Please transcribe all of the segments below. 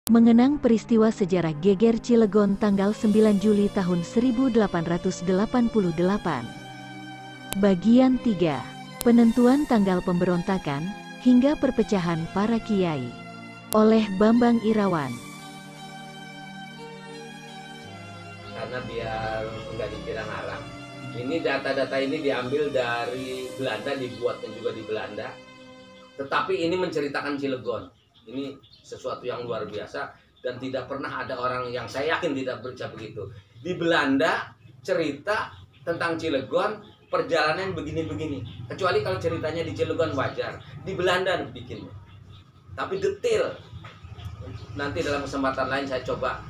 Mengenang peristiwa sejarah geger Cilegon tanggal 9 Juli tahun 1888. Bagian 3. Penentuan tanggal pemberontakan, hingga perpecahan para kiai. Oleh Bambang Irawan. Karena biar nggak dikira ngarang. Ini data-data ini diambil dari Belanda, dibuatnya juga di Belanda. Tetapi ini menceritakan Cilegon. Ini sesuatu yang luar biasa dan tidak pernah ada orang yang saya yakin tidak baca begitu. Di Belanda cerita tentang Cilegon perjalanan begini-begini. Kecuali kalau ceritanya di Cilegon wajar. Di Belanda bikinnya. Tapi detail. Nanti dalam kesempatan lain saya coba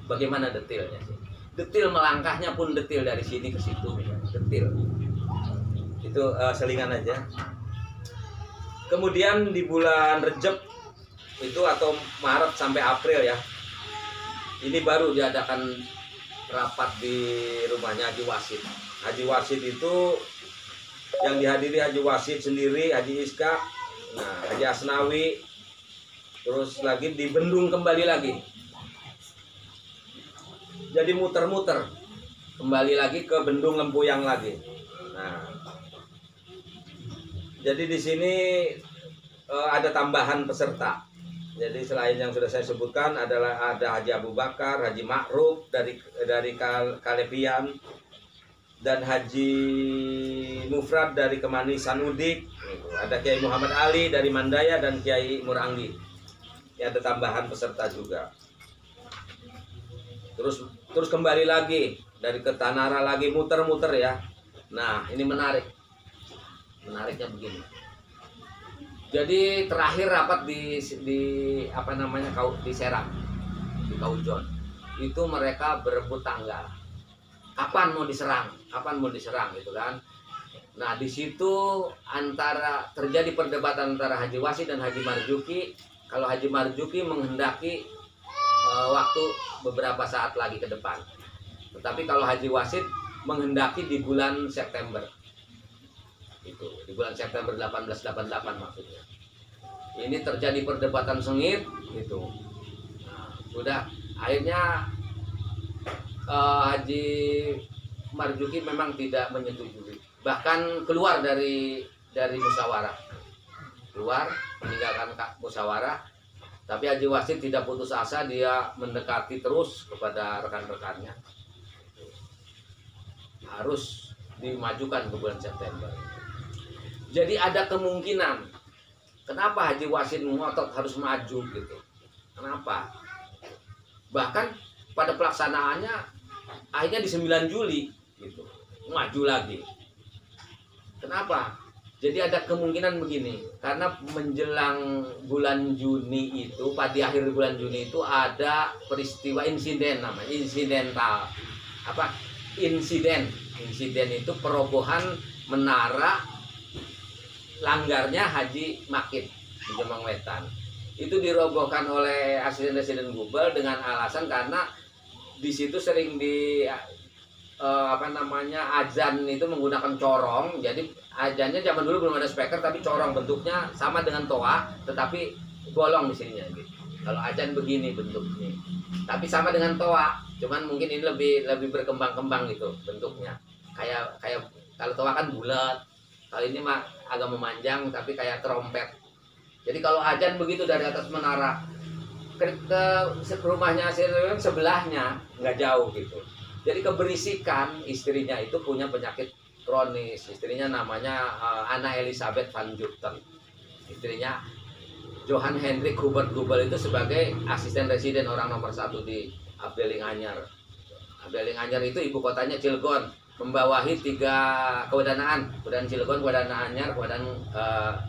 bagaimana detailnya sih. Detail melangkahnya pun detail dari sini ke situ. Detail. Itu selingan aja. Kemudian di bulan Rejab itu atau Maret sampai April ya, ini baru diadakan rapat di rumahnya Haji Wasid. Haji Wasid itu yang dihadiri Haji Wasid sendiri, Haji Iska, nah Haji Asnawi, terus lagi di Bendung kembali lagi. Jadi muter-muter kembali lagi ke Bendung Lempuyang lagi. Nah, jadi di sini ada tambahan peserta. Jadi selain yang sudah saya sebutkan adalah ada Haji Abu Bakar, Haji Ma'ruf dari Kalepian, dan Haji Mufrad dari Kemanisan Udik. Ada Kiai Muhammad Ali dari Mandaya dan Kiai Muranggi. Ini ada tambahan peserta juga. Terus kembali lagi dari ke Tanara lagi muter-muter ya. Nah ini menarik. Menariknya begini. Jadi terakhir rapat di Serang, di Kaujon. Itu mereka berebut tanggal. Kapan mau diserang gitu kan. Nah, di situ terjadi perdebatan antara Haji Wasid dan Haji Marzuki. Kalau Haji Marzuki menghendaki waktu beberapa saat lagi ke depan. Tetapi kalau Haji Wasid menghendaki di bulan September. Itu di bulan September 1888 maksudnya. Ini terjadi perdebatan sengit gitu. Nah, sudah akhirnya Haji Marzuki memang tidak menyetujui. Bahkan keluar dari musyawarah. Keluar meninggalkan musyawarah. Tapi Haji Wasid tidak putus asa, dia mendekati terus kepada rekan-rekannya. Harus dimajukan ke bulan September. Jadi ada kemungkinan kenapa Haji Wasid ngotot harus maju gitu. Kenapa? Bahkan pada pelaksanaannya akhirnya di 9 Juli gitu. Maju lagi. Kenapa? Jadi ada kemungkinan begini, karena menjelang bulan Juni itu, pada akhir bulan Juni itu ada peristiwa insiden namanya, insidental. Insiden itu perobohan menara langgarnya Haji Makid di Jombang Wetan. Itu dirobohkan oleh asisten residen Gubel dengan alasan karena di situ sering azan itu menggunakan corong. Jadi azannya zaman dulu belum ada speaker, tapi corong bentuknya sama dengan toa, tetapi bolong di sininya gitu. Kalau azan begini bentuknya, tapi sama dengan toa, cuman mungkin ini lebih berkembang-kembang gitu bentuknya. Kayak kalau toa kan bulat. Kali ini mah agak memanjang tapi kayak trompet. Jadi kalau azan begitu dari atas menara ke rumahnya sebelahnya nggak jauh gitu. Jadi keberisikan istrinya itu punya penyakit kronis. Istrinya namanya Anna Elizabeth van Jupten. Istrinya Johan Hendrik Hubert Gubel itu sebagai asisten residen orang nomor 1 di Afdeling Anyar. Afdeling Anyar itu ibu kotanya Cilegon. Membawahi 3 kewedanaan Cilegon, kewedanaan Anyar, kewedanaan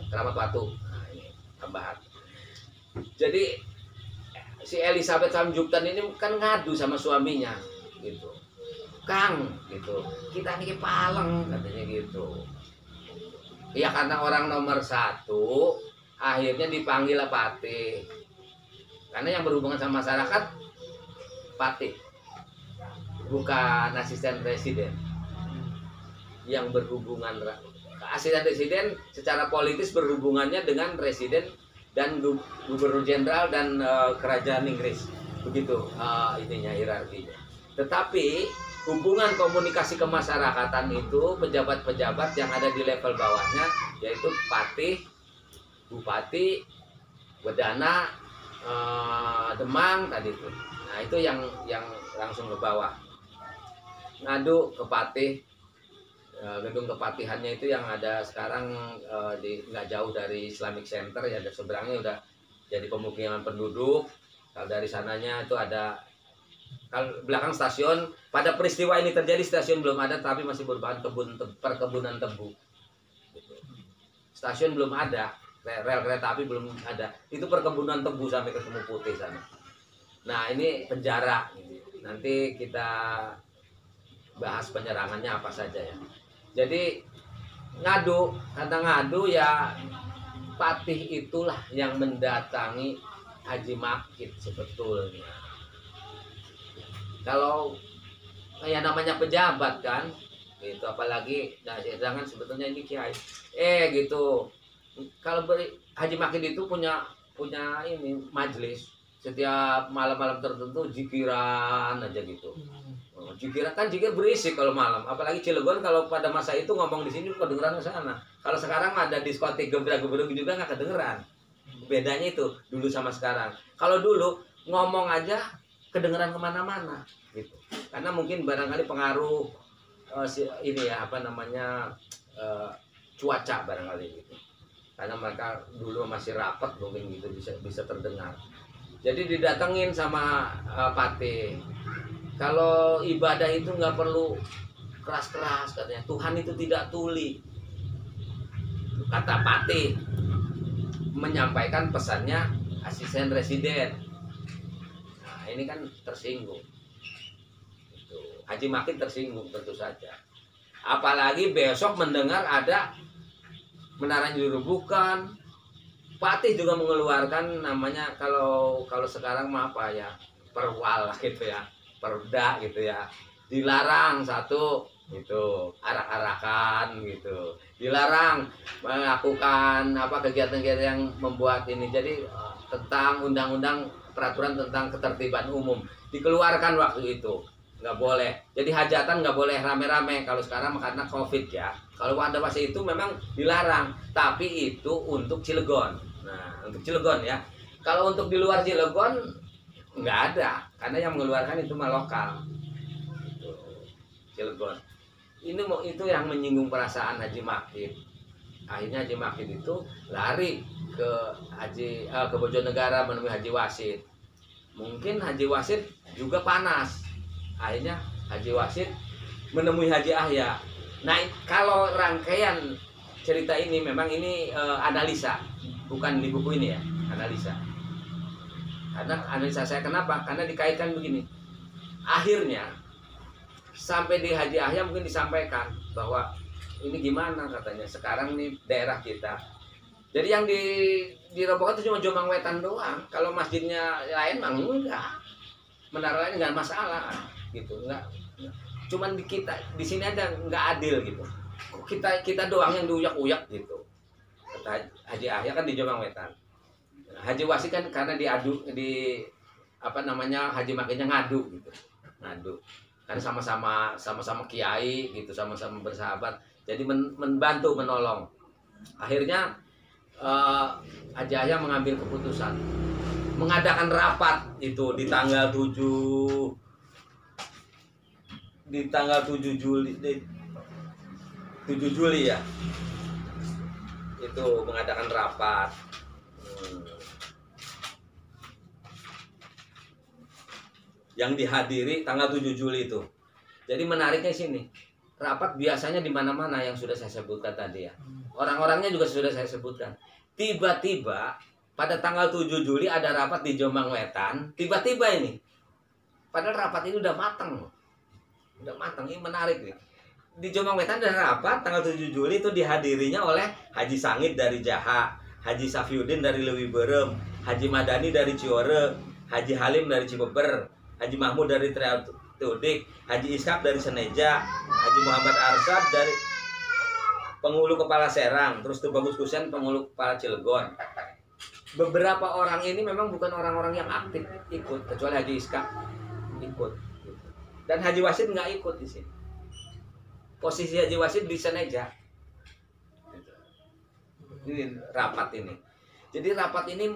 Keramat Batu. Nah, ini tambahan. Jadi si Elizabeth van Jupten ini kan ngadu sama suaminya gitu. Kang gitu, kita ini paleng katanya gitu. Ya karena orang nomor 1 akhirnya dipanggil Patih. Karena yang berhubungan sama masyarakat Patih, bukan asisten residen. Yang berhubungan asisten residen secara politis berhubungannya dengan residen dan gubernur jenderal dan kerajaan Inggris. Begitu ininya hierarkinya. Tetapi hubungan komunikasi kemasyarakatan itu pejabat-pejabat yang ada di level bawahnya, yaitu patih, bupati, wedana, demang tadi itu. Nah itu yang langsung ke bawah. Ngadu ke patih, gedung kepatihannya itu yang ada sekarang nggak jauh dari Islamic Center ya, ada seberangnya udah jadi pemukiman penduduk. Kalau dari sananya itu ada, kalau belakang stasiun, pada peristiwa ini terjadi stasiun belum ada tapi masih merupakan perkebunan tebu. Stasiun belum ada, rel kereta api belum ada, itu perkebunan tebu sampai ke Sumur Putih sana. Nah ini penjara, nanti kita bahas penyerangannya apa saja ya. Jadi ngadu, kata ngadu ya, patih itulah yang mendatangi Haji Makit sebetulnya. Kalau kayak namanya pejabat kan, gitu, apalagi nah jangan sebetulnya ini kiai. Gitu. Kalau Haji Makit itu punya ini majelis setiap malam-malam tertentu jikiran aja gitu. Jikiran kan jikir berisik kalau malam, apalagi Cilegon kalau pada masa itu ngomong di sini kedengeran ke sana. Kalau sekarang ada diskotik gebrak-gebruk juga nggak kedengeran. Bedanya itu dulu sama sekarang. Kalau dulu ngomong aja kedengeran kemana-mana gitu. Karena mungkin barangkali pengaruh ini ya apa namanya cuaca barangkali gitu. Karena mereka dulu masih rapat mungkin gitu bisa terdengar. Jadi didatengin sama patih. Kalau ibadah itu nggak perlu keras-keras katanya. Tuhan itu tidak tuli. Kata patih menyampaikan pesannya asisten residen. Nah, ini kan tersinggung. Itu. Haji Makit tersinggung tentu saja. Apalagi besok mendengar ada menara dirubuhkan. Patih juga mengeluarkan namanya kalau sekarang mah apa ya? Perwal gitu ya. Perda gitu ya, dilarang satu gitu, arak-arakan gitu, dilarang melakukan apa kegiatan-kegiatan yang membuat ini. Jadi tentang undang-undang peraturan tentang ketertiban umum dikeluarkan waktu itu, nggak boleh. Jadi hajatan nggak boleh rame-rame kalau sekarang karena COVID ya. Kalau pada masa itu memang dilarang, tapi itu untuk Cilegon. Nah untuk Cilegon ya. Kalau untuk di luar Cilegon nggak ada, karena yang mengeluarkan itu mah lokal. Cilegon. Itu yang menyinggung perasaan Haji Makit. Akhirnya Haji Makit itu lari ke Bojonegara menemui Haji Wasid. Mungkin Haji Wasid juga panas. Akhirnya Haji Wasid menemui Haji Ahya. Nah, kalau rangkaian cerita ini memang ini analisa, bukan di buku ini ya, analisa. Karena analisa saya kenapa? Karena dikaitkan begini. Akhirnya sampai di Haji Ahya mungkin disampaikan bahwa ini gimana katanya sekarang nih daerah kita. Jadi yang dirobohkan itu cuma Jombang Wetan doang. Kalau masjidnya lain mah enggak. Menara lain enggak masalah gitu. Enggak. Cuman di sini ada enggak adil gitu. Kok kita doang yang diuyak-uyak gitu. Kata Haji Ahya kan di Jombang Wetan. Haji Wasid kan karena Haji Makitnya ngadu gitu. Ngadu. Kan sama-sama kiai gitu, sama-sama bersahabat. Jadi membantu menolong. Akhirnya Haji Ahya mengambil keputusan mengadakan rapat itu di tanggal 7 Juli ya. Itu mengadakan rapat. Yang dihadiri tanggal 7 Juli itu. Jadi menariknya sini. Rapat biasanya di mana-mana yang sudah saya sebutkan tadi ya. Orang-orangnya juga sudah saya sebutkan. Tiba-tiba pada tanggal 7 Juli ada rapat di Jombang Wetan. Tiba-tiba ini. Padahal rapat ini udah matang. Udah matang, ini menarik nih. Di Jombang Wetan ada rapat tanggal 7 Juli itu dihadirinya oleh Haji Sangit dari Jaha, Haji Safiuddin dari Lewi Berem, Haji Madani dari Ciore, Haji Halim dari Cibeber, Haji Mahmud dari Triadodik, Haji Ishak dari Seneja, Haji Muhammad Arsad dari Penghulu Kepala Serang, terus Tubagus Kusen Penghulu Kepala Cilegon. beberapa orang ini memang bukan orang-orang yang aktif ikut, kecuali Haji Iskak ikut. Dan Haji Wasid nggak ikut di sini. Posisi Haji Wasid di Seneja. Ini rapat ini. Jadi rapat ini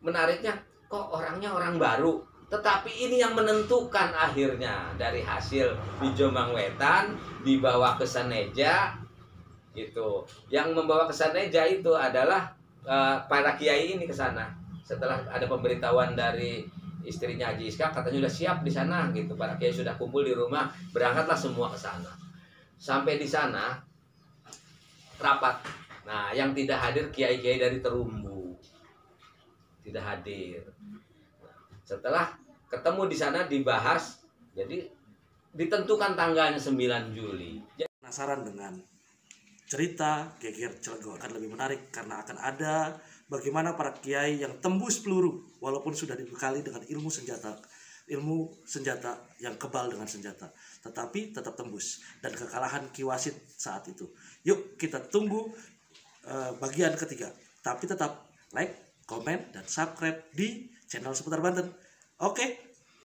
menariknya, kok orangnya orang baru. Tetapi ini yang menentukan akhirnya dari hasil di Jombang Wetan dibawa ke Seneja gitu. Yang membawa ke Seneja itu adalah para kiai ini ke sana. Setelah ada pemberitahuan dari istrinya Haji Iskak, katanya sudah siap di sana gitu. Para kiai sudah kumpul di rumah, berangkatlah semua ke sana. Sampai di sana rapat. Nah, yang tidak hadir kiai-kiai dari Terumbu. Tidak hadir. Setelah ketemu di sana dibahas, jadi ditentukan tanggalnya 9 Juli. Penasaran dengan cerita Geger Cilegon akan lebih menarik karena akan ada bagaimana para kiai yang tembus peluru walaupun sudah dibekali dengan ilmu senjata yang kebal dengan senjata, tetapi tetap tembus dan kekalahan Ki Wasid saat itu. Yuk kita tunggu bagian ketiga, tapi tetap like, komen, dan subscribe di channel Seputar Banten. Oke.